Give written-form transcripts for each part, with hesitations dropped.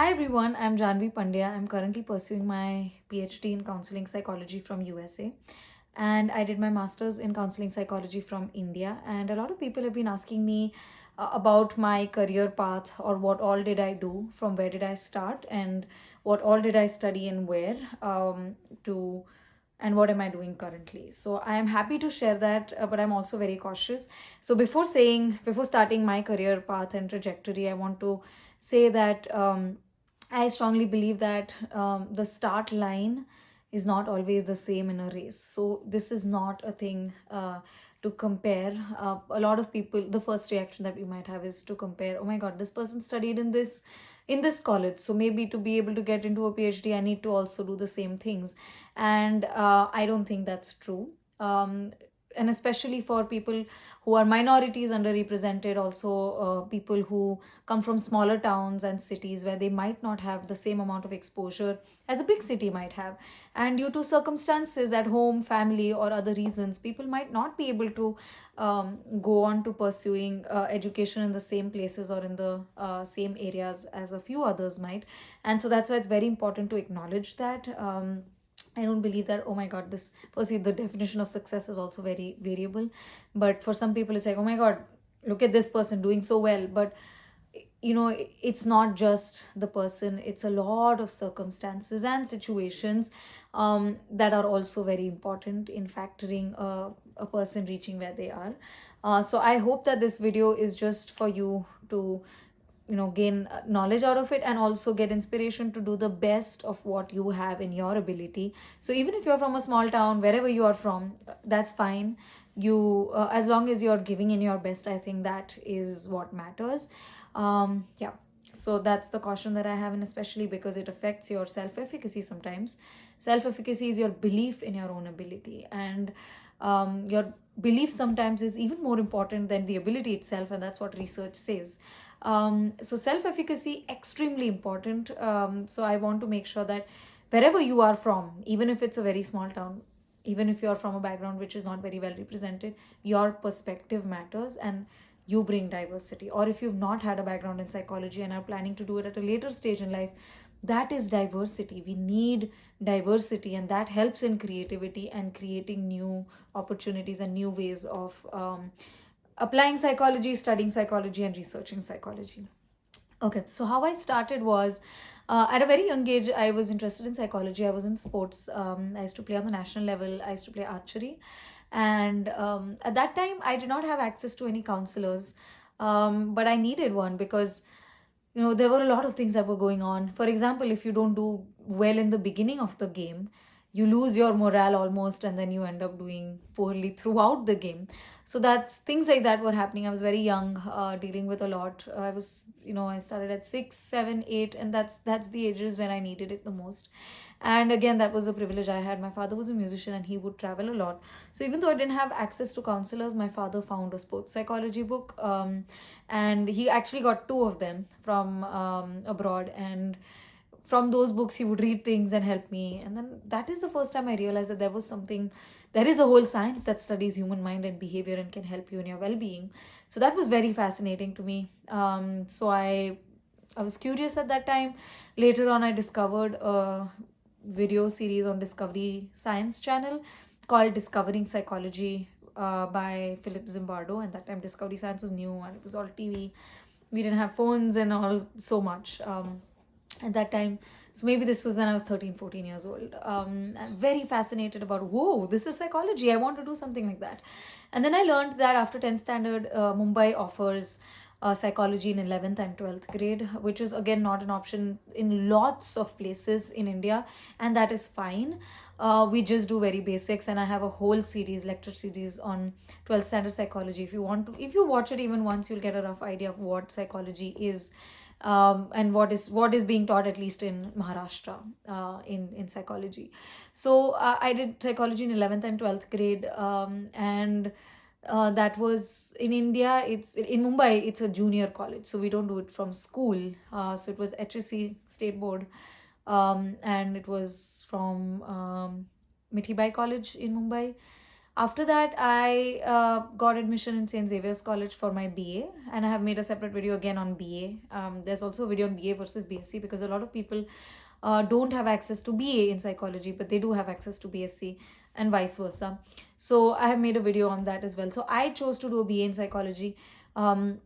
Hi everyone, I'm Janvi Pandya. I'm currently pursuing my PhD in counseling psychology from USA, and I did my master's in counseling psychology from India. And a lot of people have been asking me about my career path, or what all did I do, from where did I start, and what all did I study and where, to and what am I doing currently. So I am happy to share that, but I'm also very cautious. So before starting my career path and trajectory, I want to say that I strongly believe that the start line is not always the same in a race. So this is not a thing to compare. A lot of people, the first reaction that you might have is to compare. Oh my God, this person studied in this college, so maybe to be able to get into a PhD, I need to also do the same things, and I don't think that's true. And especially for people who are minorities, underrepresented, also people who come from smaller towns and cities where they might not have the same amount of exposure as a big city might have, and due to circumstances at home, family, or other reasons, people might not be able to go on to pursuing education in the same places or in the same areas as a few others might. And so that's why it's very important to acknowledge that. I don't believe that, oh my God, this, firstly, the definition of success is also very variable. But for some people, it's like, oh my God, look at this person doing so well. But, it's not just the person, it's a lot of circumstances and situations that are also very important in factoring a person reaching where they are. So I hope that this video is just for you to gain knowledge out of it, and also get inspiration to do the best of what you have in your ability. So even if you're from a small town, wherever you are from, that's fine. You As long as you're giving in your best, I think that is what matters. Yeah, so that's the caution that I have, and especially because it affects your self efficacy sometimes. Self efficacy is your belief in your own ability, and your belief sometimes is even more important than the ability itself, and that's what research says. So self efficacy extremely important. So I want to make sure that wherever you are from, even if it's a very small town, even if you're from a background which is not very well represented, your perspective matters, and you bring diversity. Or if you've not had a background in psychology and are planning to do it at a later stage in life, that is diversity. We need diversity, and that helps in creativity and creating new opportunities and new ways of applying psychology, studying psychology, and researching psychology. Okay, so how I started was, at a very young age, I was interested in psychology. I was in sports. I used to play on the national level. I used to play archery. And at that time, I did not have access to any counselors, but I needed one because there were a lot of things that were going on. For example, if you don't do well in the beginning of the game, you lose your morale almost, and then you end up doing poorly throughout the game. So that's things like that were happening. I was very young, dealing with a lot. I started at 6, 7, 8, and that's the ages when I needed it the most. And again, that was a privilege I had. My father was a musician, and he would travel a lot. So even though I didn't have access to counselors, my father found a sports psychology book, and he actually got two of them from abroad. And from those books, he would read things and help me. And then that is the first time I realized that there is a whole science that studies human mind and behavior and can help you in your well-being. So that was very fascinating to me. So I was curious at that time. Later on, I discovered a video series on Discovery Science channel called Discovering Psychology, by Philip Zimbardo. And that time Discovery Science was new, and it was all TV. We didn't have phones and all so much at that time. So maybe this was when I was 13, 14 years old. I'm very fascinated about, whoa, this is psychology. I want to do something like that. And then I learned that after 10th standard, Mumbai offers psychology in 11th and 12th grade, which is again not an option in lots of places in India, and that is fine. We just do very basics, and I have a whole lecture series on 12th standard psychology. If you watch it even once, you'll get a rough idea of what psychology is, and what is being taught, at least in Maharashtra, in psychology. So I did psychology in 11th and 12th grade, and that was in India. It's in Mumbai. It's a junior college, so we don't do it from school. So it was HSC State Board, and it was from Mithibai College in Mumbai. After that, I got admission in St. Xavier's College for my BA, and I have made a separate video again on BA. There's also a video on BA versus BSc, because a lot of people don't have access to BA in psychology, but they do have access to BSc, and vice versa. So I have made a video on that as well. So I chose to do a BA in psychology. And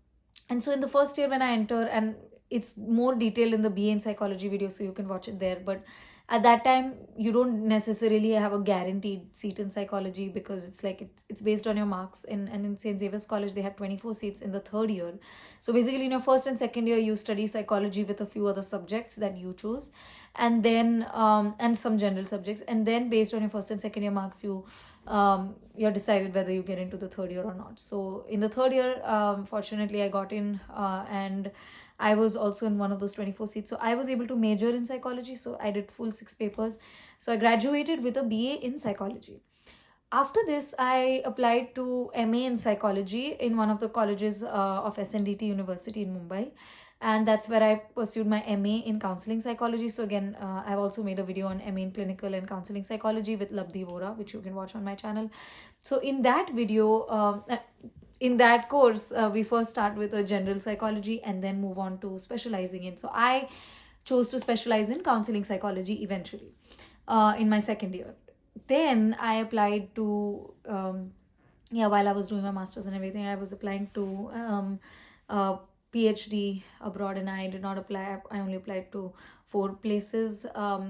so in the first year when I enter, and it's more detailed in the BA in psychology video, so you can watch it there. But at that time, you don't necessarily have a guaranteed seat in psychology, because it's like it's based on your marks. And in St. Xavier's College, they have 24 seats in the third year. So basically, in your first and second year, you study psychology with a few other subjects that you choose, and then and some general subjects. And then based on your first and second year marks, you're decided whether you get into the third year or not. So in the third year, fortunately, I got in, and I was also in one of those 24 seats. So I was able to major in psychology. So I did full 6 papers. So I graduated with a BA in psychology. After this, I applied to MA in psychology in one of the colleges of SNDT University in Mumbai. And that's where I pursued my MA in counseling psychology. So again, I've also made a video on MA in clinical and counseling psychology with Labdhi Vora, which you can watch on my channel. So in that video, in that course, we first start with a general psychology and then move on to specializing in. So I chose to specialize in counseling psychology eventually in my second year. Then I applied to, while I was doing my master's and everything, I was applying to PhD abroad, and I did not apply. I only applied to 4 places.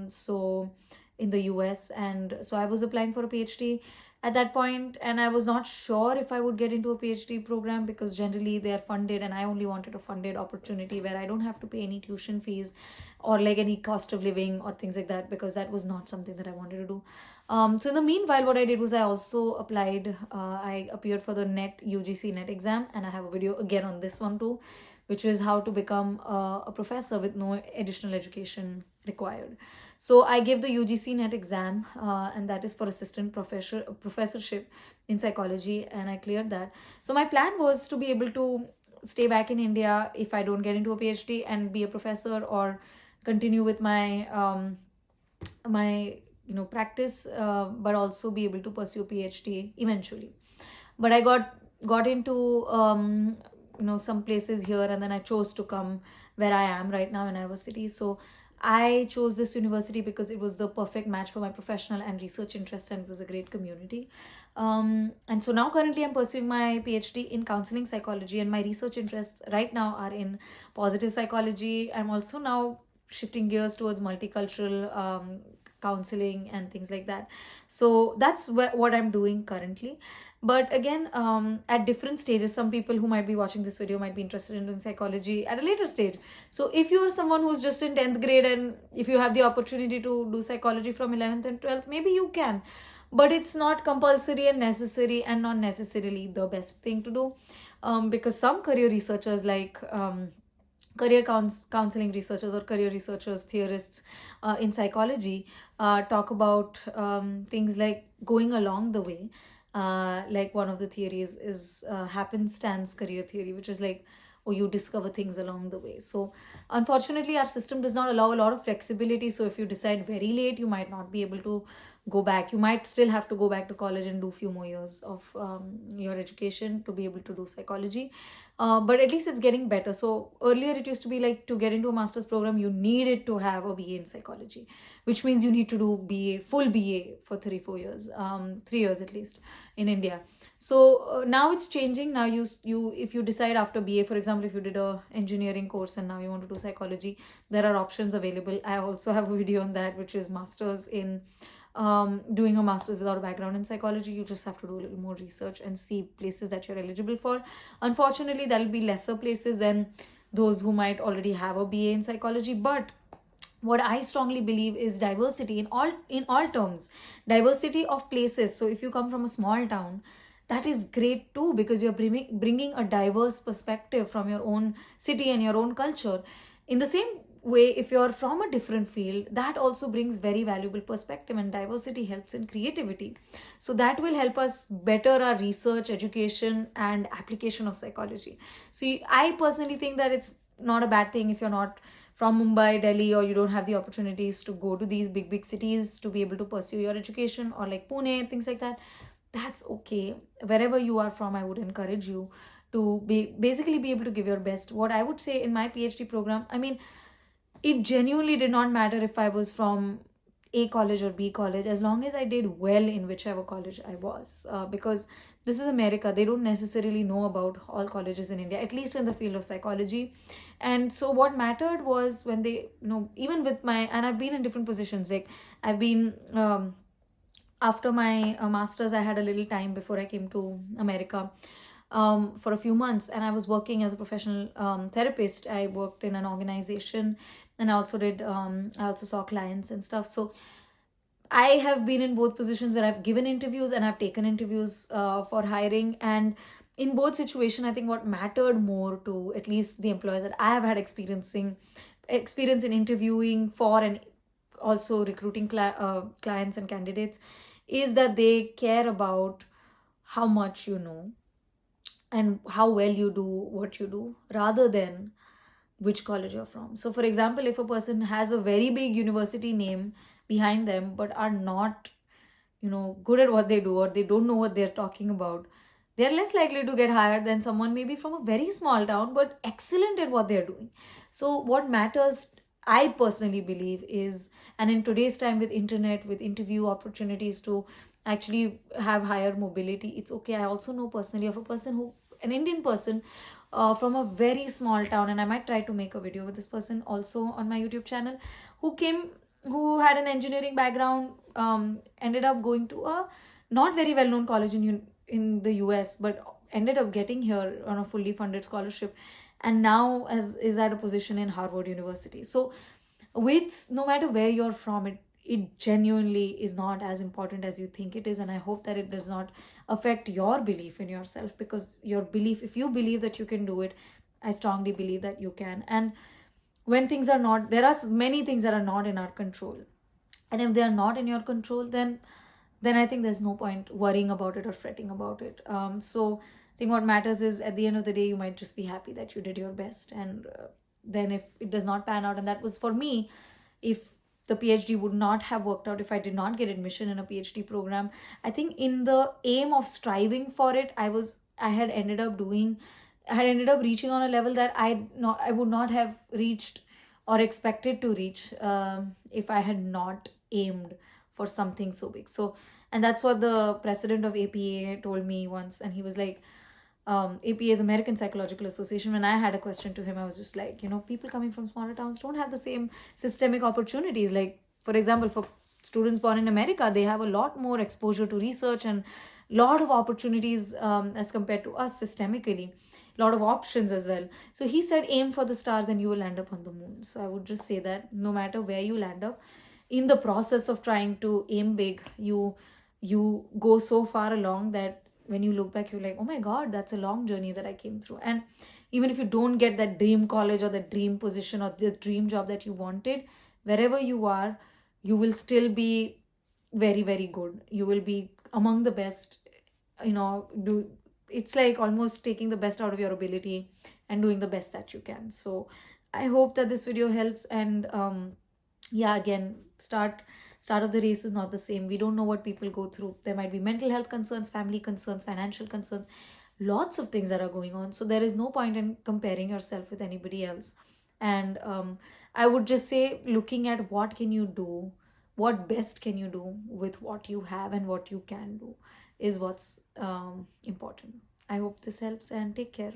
So in the US, and so I was applying for a PhD at that point, and I was not sure if I would get into a PhD program, because generally they are funded, and I only wanted a funded opportunity where I don't have to pay any tuition fees or like any cost of living or things like that, because that was not something that I wanted to do. So in the meanwhile, what I did was I also applied. I appeared for the NET UGC NET exam, and I have a video again on this one too, which is how to become a professor with no additional education required. So I gave the UGC NET exam, and that is for assistant professorship in psychology, and I cleared that. So my plan was to be able to stay back in India if I don't get into a PhD, and be a professor, or continue with my my practice, but also be able to pursue PhD eventually. But I got into some places here, and then I chose to come where I am right now in Iowa City. So I chose this university because it was the perfect match for my professional and research interests, and it was a great community. And so now currently I'm pursuing my PhD in counseling psychology, and my research interests right now are in positive psychology. I'm also now shifting gears towards multicultural counseling and things like that. So that's what I'm doing currently. But again, at different stages, some people who might be watching this video might be interested in psychology at a later stage. So if you're someone who's just in 10th grade, and if you have the opportunity to do psychology from 11th and 12th, maybe you can. But it's not compulsory and necessary, and not necessarily the best thing to do, because some career researchers, like counseling researchers or career researchers, theorists in psychology, talk about things like going along the way. Like one of the theories is happenstance career theory, which is like, oh, you discover things along the way. So unfortunately, our system does not allow a lot of flexibility. So if you decide very late, you might not be able to go back. You might still have to go back to college and do a few more years of your education to be able to do psychology. But at least it's getting better. So earlier it used to be like, to get into a master's program, you needed to have a BA in psychology, which means you need to do full BA for 3-4 years, 3 years at least in India. So now it's changing. Now you if you decide after BA, for example, if you did a engineering course and now you want to do psychology, there are options available. I also have a video on that, which is masters in doing a master's without a background in psychology. You just have to do a little more research and see places that you're eligible for. Unfortunately, that'll be lesser places than those who might already have a BA in psychology. But what I strongly believe is diversity in all terms, diversity of places. So if you come from a small town, that is great too, because you're bringing a diverse perspective from your own city and your own culture. In the same way, if you're from a different field, that also brings very valuable perspective, and diversity helps in creativity. So that will help us better our research, education, and application of psychology. So I personally think that it's not a bad thing if you're not from Mumbai, Delhi, or you don't have the opportunities to go to these big cities to be able to pursue your education, or like Pune, things like that. that's okay. Wherever you are from, I would encourage you to basically be able to give your best. What I would say in my PhD program, I mean, it genuinely did not matter if I was from A college or B college, as long as I did well in whichever college I was. Because this is America, they don't necessarily know about all colleges in India, at least in the field of psychology. And so, what mattered was when they, even with my, and I've been in different positions, like I've been, after my master's, I had a little time before I came to America for a few months, and I was working as a professional therapist. I worked in an organization, and I also saw clients and stuff. So I have been in both positions where I've given interviews and I've taken interviews for hiring. And in both situations, I think what mattered more to at least the employers that I have had experience in interviewing for and also recruiting clients and candidates is that they care about how much you know and how well you do what you do rather than which college you're from. So, for example, if a person has a very big university name behind them but are not, good at what they do, or they don't know what they're talking about, they're less likely to get hired than someone maybe from a very small town but excellent at what they're doing. So, what matters, I personally believe, is, and in today's time with internet, with interview opportunities to actually have higher mobility, it's okay. I also know personally of a person who, an Indian person from a very small town, and I might try to make a video with this person also on my YouTube channel, who had an engineering background, ended up going to a not very well known college in the US, but ended up getting here on a fully funded scholarship, and now is at a position in Harvard University. So, with no matter where you're from, it genuinely is not as important as you think it is, and I hope that it does not affect your belief in yourself, because your belief, if you believe that you can do it, I strongly believe that you can. And when things are not, there are many things that are not in our control, and if they are not in your control, then I think there's no point worrying about it or fretting about it. So I think what matters is, at the end of the day, you might just be happy that you did your best. And then if it does not pan out, and that was for me, if the PhD would not have worked out, if I did not get admission in a PhD program, I think in the aim of striving for it, I had ended up doing, I had ended up reaching on a level that I would not have reached or expected to reach if I had not aimed for something so big. So, and that's what the president of APA told me once, and he was like, APA is American Psychological Association. When I had a question to him, I was just like, people coming from smaller towns don't have the same systemic opportunities. Like, for example, for students born in America, they have a lot more exposure to research and lot of opportunities as compared to us systemically, lot of options as well. So he said, aim for the stars and you will land up on the moon. So I would just say that no matter where you land up, in the process of trying to aim big, you go so far along that when you look back, you're like, oh my god, that's a long journey that I came through. And even if you don't get that dream college or the dream position or the dream job that you wanted, wherever you are, you will still be very, very good. You will be among the best. Do It's like almost taking the best out of your ability and doing the best that you can. So I hope that this video helps. And yeah, again, start of the race is not the same. We don't know what people go through. There might be mental health concerns, family concerns, financial concerns, lots of things that are going on. So there is no point in comparing yourself with anybody else. And I would just say, looking at what can you do, what best can you do with what you have and what you can do, is what's important. I hope this helps, and take care.